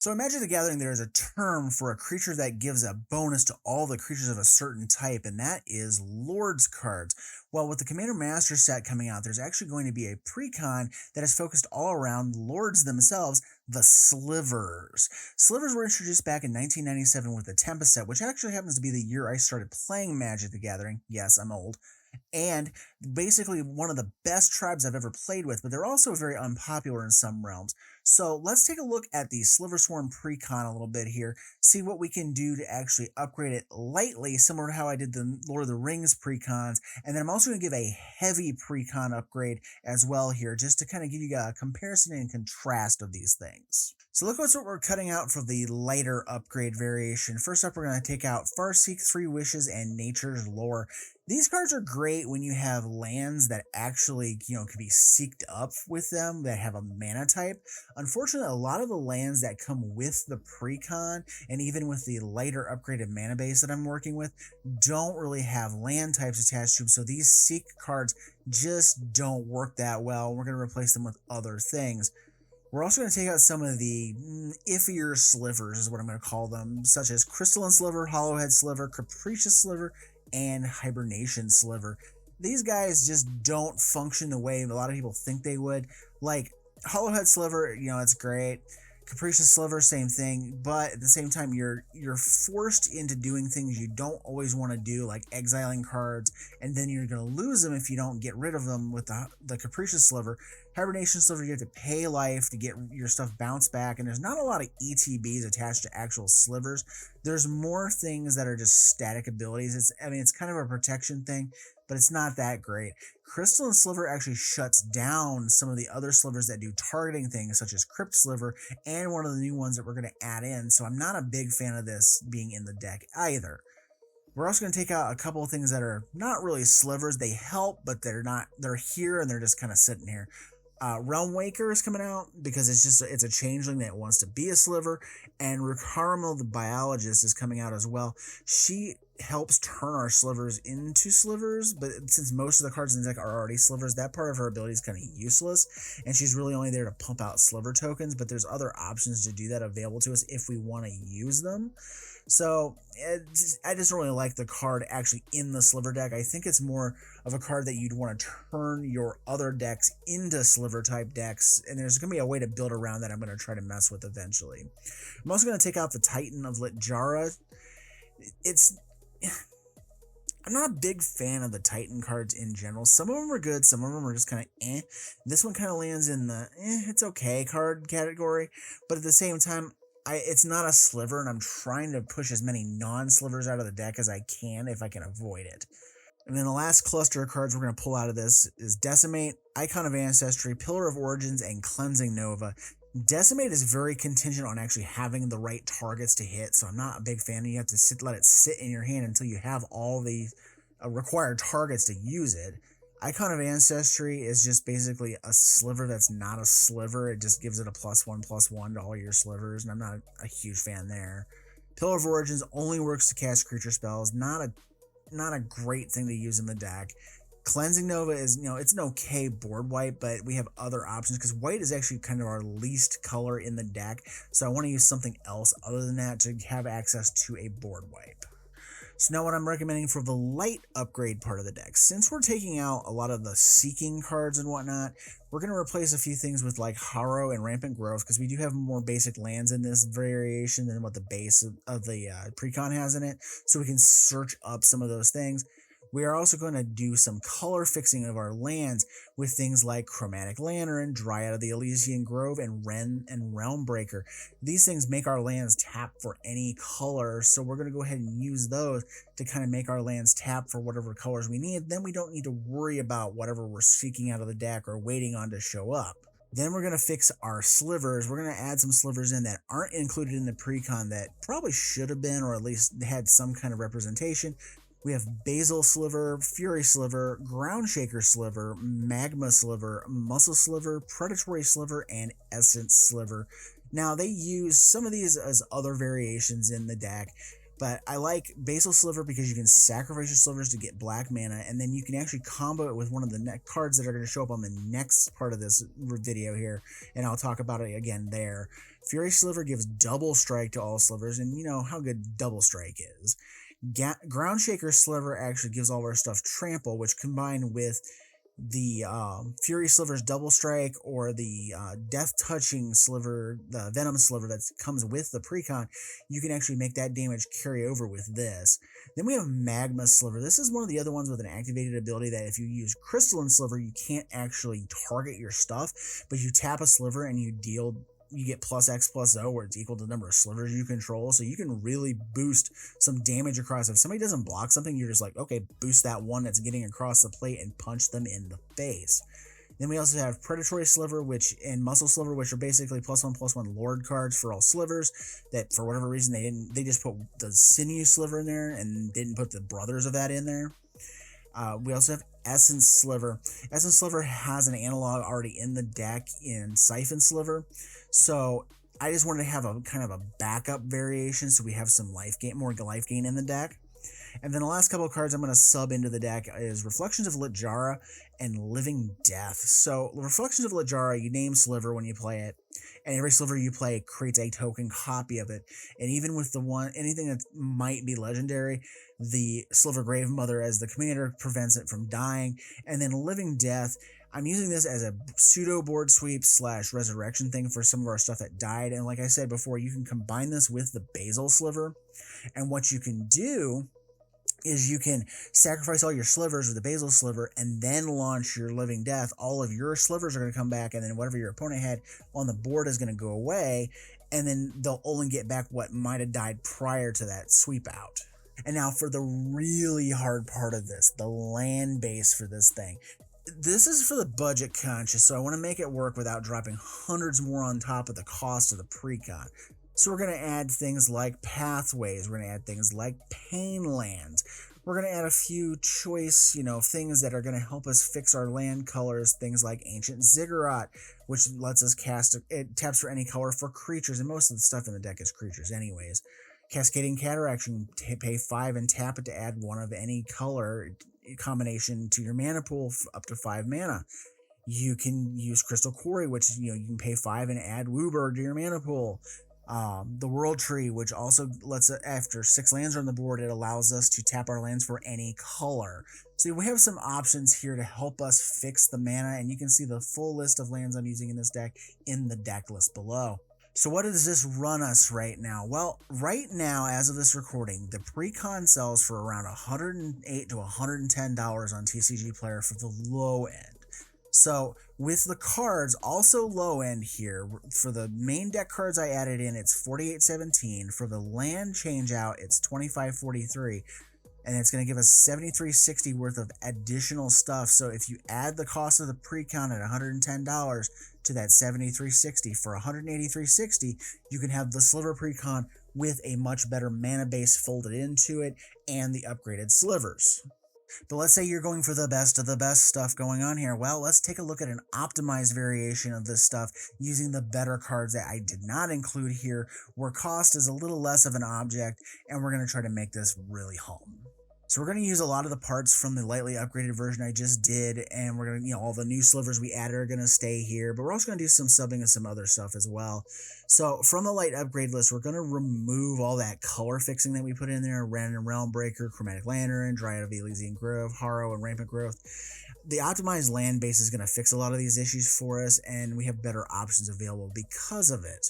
So in Magic the Gathering, there is a term for a creature that gives a bonus to all the creatures of a certain type, and that is Lord's cards. Well, with the Commander Master set coming out, there's actually going to be a precon that is focused all around Lords themselves, the Slivers. Slivers were introduced back in 1997 with the Tempest set, which actually happens to be the year I started playing Magic the Gathering. Yes, I'm old. And basically one of the best tribes I've ever played with, but they're also very unpopular in some realms. So let's take a look at the Sliver Swarm Precon a little bit here, see what we can do to actually upgrade it lightly, similar to how I did the Lord of the Rings Precons. And then I'm also going to give a heavy Precon upgrade as well here, just to kind of give you a comparison and contrast of these things. So look what's what we're cutting out for the lighter upgrade variation. First up, we're going to take out Farseek, Three Wishes, and Nature's Lore. These cards are great when you have lands that actually, can be seeked up with them, that have a mana type. Unfortunately, a lot of the lands that come with the precon, and even with the lighter upgraded mana base that I'm working with, don't really have land types attached to them, so these seek cards just don't work that well. We're going to replace them with other things. We're also going to take out some of the iffier slivers, is what I'm going to call them, such as Crystalline Sliver, Hollowhead Sliver, Capricious Sliver, and Hibernation Sliver. These guys just don't function the way a lot of people think they would. Like, Hollowhead Sliver, it's great. Capricious Sliver, same thing, but at the same time, you're forced into doing things you don't always want to do, like exiling cards, and then you're going to lose them if you don't get rid of them with the Capricious Sliver. Hibernation Sliver, you have to pay life to get your stuff bounced back, and there's not a lot of ETBs attached to actual slivers. There's more things that are just static abilities. It's kind of a protection thing, but it's not that great. Crystalline Sliver actually shuts down some of the other slivers that do targeting things, such as Crypt Sliver, and one of the new ones that we're going to add in, so I'm not a big fan of this being in the deck either. We're also going to take out a couple of things that are not really slivers. They help, but they're here and they're just kind of sitting here. Realm Waker is coming out because it's a changeling that wants to be a sliver, and Rukarmel the Biologist is coming out as well. She helps turn our slivers into slivers, but since most of the cards in the deck are already slivers, that part of her ability is kind of useless, and she's really only there to pump out sliver tokens, but there's other options to do that available to us if we want to use them. So I just don't really like the card actually in the sliver deck. I think it's more of a card that you'd want to turn your other decks into sliver type decks, and there's going to be a way to build around that I'm going to try to mess with eventually. I'm also going to take out the Titan of Litjara. I'm not a big fan of the Titan cards in general. Some of them are good, some of them are just kind of eh. This one kind of lands in the it's okay card category, but at the same time, it's not a sliver, and I'm trying to push as many non-slivers out of the deck as I can if I can avoid it. And then the last cluster of cards we're going to pull out of this is Decimate, Icon of Ancestry, Pillar of Origins, and Cleansing Nova. Decimate is very contingent on actually having the right targets to hit, so I'm not a big fan. You have to let it sit in your hand until you have all the required targets to use it. Icon of Ancestry is just basically a sliver that's not a sliver. It just gives it a +1/+1 to all your slivers, and I'm not a huge fan there. Pillar of Origins only works to cast creature spells. Not a great thing to use in the deck. Cleansing Nova is, it's an okay board wipe, but we have other options because white is actually kind of our least color in the deck, so I want to use something else other than that to have access to a board wipe. So now what I'm recommending for the light upgrade part of the deck, since we're taking out a lot of the seeking cards and whatnot, we're going to replace a few things with like Harrow and Rampant Growth, because we do have more basic lands in this variation than what the base of the Precon has in it, so we can search up some of those things. We are also going to do some color fixing of our lands with things like Chromatic Lantern, Dryad of the Elysian Grove, and Wrenn and Realmbreaker. These things make our lands tap for any color, so we're going to go ahead and use those to kind of make our lands tap for whatever colors we need. Then we don't need to worry about whatever we're seeking out of the deck or waiting on to show up. Then we're going to fix our slivers. We're going to add some slivers in that aren't included in the precon that probably should have been, or at least had some kind of representation. We have Basil Sliver, Fury Sliver, Ground Shaker Sliver, Magma Sliver, Muscle Sliver, Predatory Sliver, and Essence Sliver. Now, they use some of these as other variations in the deck, But I like Basil Sliver because you can sacrifice your slivers to get black mana, and then you can actually combo it with one of the cards that are going to show up on the next part of this video here, and I'll talk about it again there. Fury Sliver gives double strike to all slivers, and you know how good double strike is. Ground Shaker Sliver actually gives all of our stuff trample, which combined with the Fury Sliver's double strike or the Death Touching Sliver, the Venom Sliver that comes with the Precon, you can actually make that damage carry over with this. Then we have Magma Sliver. This is one of the other ones with an activated ability that if you use Crystalline Sliver, you can't actually target your stuff, but you tap a Sliver and you get plus X plus O, where it's equal to the number of slivers you control. So you can really boost some damage across. If somebody doesn't block something, you're just like, okay, boost that one that's getting across the plate and punch them in the face. Then we also have Predatory Sliver, and Muscle Sliver, which are basically +1/+1 Lord cards for all slivers. That for whatever reason they just put the Sinew Sliver in there and didn't put the brothers of that in there. We also have Essence Sliver. Essence Sliver has an analog already in the deck in Siphon Sliver, so I just wanted to have a kind of a backup variation so we have some more life gain in the deck. And then the last couple of cards I'm going to sub into the deck is Reflections of Littjara and Living Death. So Reflections of Littjara, you name Sliver when you play it, and every Sliver you play creates a token copy of it. And even with anything that might be legendary, the Sliver Grave Mother as the commander prevents it from dying. And then Living Death, I'm using this as a pseudo board sweep / resurrection thing for some of our stuff that died. And like I said before, you can combine this with the Basil Sliver. And what you can do is you can sacrifice all your slivers with the Basil Sliver and then launch your Living Death. All of your slivers are going to come back, and then whatever your opponent had on the board is going to go away, and then they'll only get back what might have died prior to that sweep out. And now for the really hard part of this, the land base for this thing. This is for the budget conscious, so I want to make it work without dropping hundreds more on top of the cost of the Precon. So we're going to add things like pathways. We're going to add things like pain lands. We're going to add a few choice, things that are going to help us fix our land colors. Things like Ancient Ziggurat, which lets us it taps for any color for creatures, and most of the stuff in the deck is creatures anyways. Cascading Cataract, you can pay 5 and tap it to add one of any color combination to your mana pool up to 5 mana. You can use Crystal Quarry, which you can pay 5 and add Wooburg to your mana pool. The World Tree, which also lets after 6 lands are on the board, it allows us to tap our lands for any color. So we have some options here to help us fix the mana, and you can see the full list of lands I'm using in this deck in the deck list below. So what does this run us right now? Well, right now, as of this recording, the Precon sells for around $108 to $110 on TCG Player for the low end. So with the cards also low end here, for the main deck cards I added in, it's $48.17. For the land change out, it's $25.43. And it's going to give us $73.60 worth of additional stuff. So if you add the cost of the Precon at $110 to that $73.60, for $183.60, you can have the Sliver Precon with a much better mana base folded into it and the upgraded slivers. But let's say you're going for the best of the best stuff going on here. Well, let's take a look at an optimized variation of this stuff using the better cards that I did not include here, where cost is a little less of an object, and we're going to try to make this really hum. So we're going to use a lot of the parts from the lightly upgraded version I just did, and we're going to, all the new slivers we added are going to stay here, but we're also going to do some subbing of some other stuff as well. So from the light upgrade list, we're going to remove all that color fixing that we put in there: Random Realm Breaker, Chromatic Lantern, Dryad of Elysian Grove, Harrow, and Rampant Growth. The optimized land base is going to fix a lot of these issues for us, and we have better options available because of it.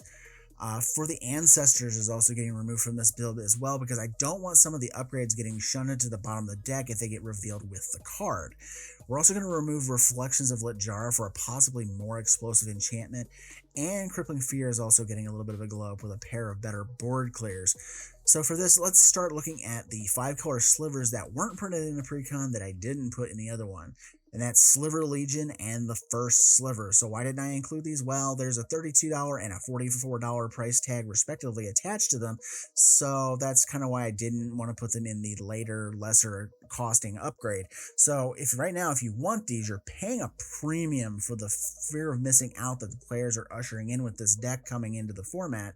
For the Ancestors is also getting removed from this build as well, because I don't want some of the upgrades getting shunted to the bottom of the deck if they get revealed with the card. We're also going to remove Reflections of Littjara for a possibly more explosive enchantment, and Crippling Fear is also getting a little bit of a glow up with a pair of better board clears. So for this, let's start looking at the 5-color slivers that weren't printed in the Precon that I didn't put in the other one. And that's Sliver Legion and the First Sliver. So why didn't I include these? Well, there's a $32 and a $44 price tag respectively attached to them. So that's kind of why I didn't want to put them in the later, lesser costing upgrade. So if you want these, you're paying a premium for the fear of missing out that the players are ushering in with this deck coming into the format.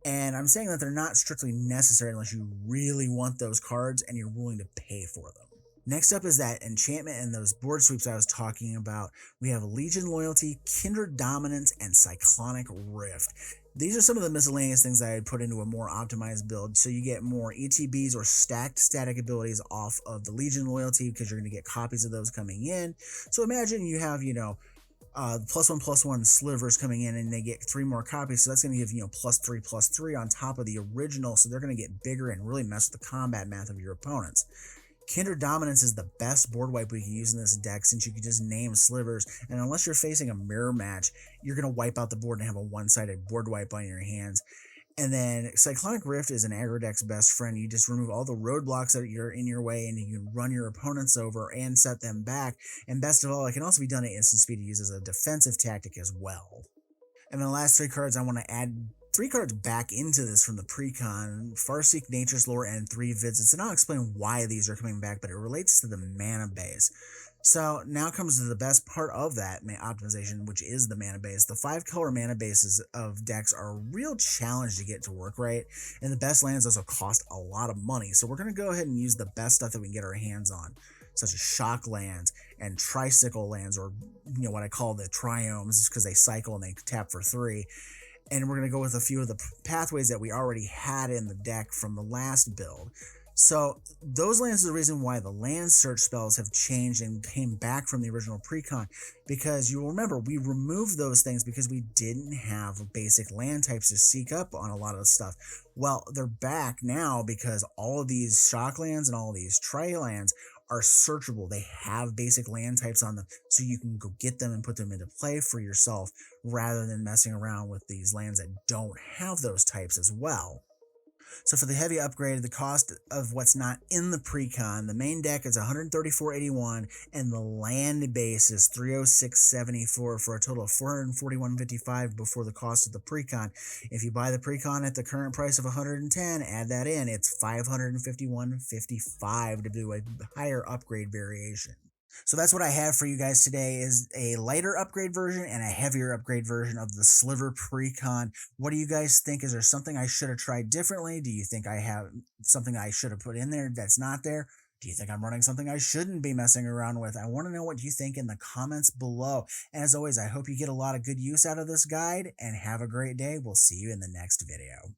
And I'm saying that they're not strictly necessary unless you really want those cards and you're willing to pay for them. Next up is that enchantment and those board sweeps I was talking about. We have Legion Loyalty, Kindred Dominance, and Cyclonic Rift. These are some of the miscellaneous things that I'd put into a more optimized build, so you get more ETBs or stacked static abilities off of the Legion Loyalty because you're going to get copies of those coming in. So imagine you have, +1/+1 slivers coming in and they get 3 more copies, so that's going to give +3/+3 on top of the original, so they're going to get bigger and really mess with the combat math of your opponents. Kindred Dominance is the best board wipe we can use in this deck since you can just name slivers, and unless you're facing a mirror match, you're going to wipe out the board and have a one-sided board wipe on your hands. And then Cyclonic Rift is an aggro deck's best friend. You just remove all the roadblocks that are in your way and you can run your opponents over and set them back. And best of all, it can also be done at instant speed to use as a defensive tactic as well. And then the last 3 cards, I want to add 3 cards back into this from the Precon: Farseek, Nature's Lore, and 3 Visits. And I'll explain why these are coming back, but it relates to the mana base. So now comes to the best part of that optimization, which is the mana base. The 5-color mana bases of decks are a real challenge to get to work right, and the best lands also cost a lot of money. So we're going to go ahead and use the best stuff that we can get our hands on, such as shock lands and tricycle lands, or what I call the triomes, because they cycle and they tap for 3. And we're going to go with a few of the pathways that we already had in the deck from the last build. So those lands are the reason why the land search spells have changed and came back from the original Precon, because you will remember we removed those things because we didn't have basic land types to seek up on a lot of the stuff. Well, they're back now because all of these shock lands and all of these tri lands are searchable. They have basic land types on them, so you can go get them and put them into play for yourself rather than messing around with these lands that don't have those types as well. So for the heavy upgrade, the cost of what's not in the Precon, the main deck is $134.81 and the land base is $306.74 for a total of $441.55 before the cost of the Precon. If you buy the Precon at the current price of $110, add that in, it's $551.55 to do a higher upgrade variation. So that's what I have for you guys today, is a lighter upgrade version and a heavier upgrade version of the Sliver Precon. What do you guys think? Is there something I should have tried differently? Do you think I have something I should have put in there that's not there? Do you think I'm running something I shouldn't be messing around with? I want to know what you think in the comments below. And as always, I hope you get a lot of good use out of this guide and have a great day. We'll see you in the next video.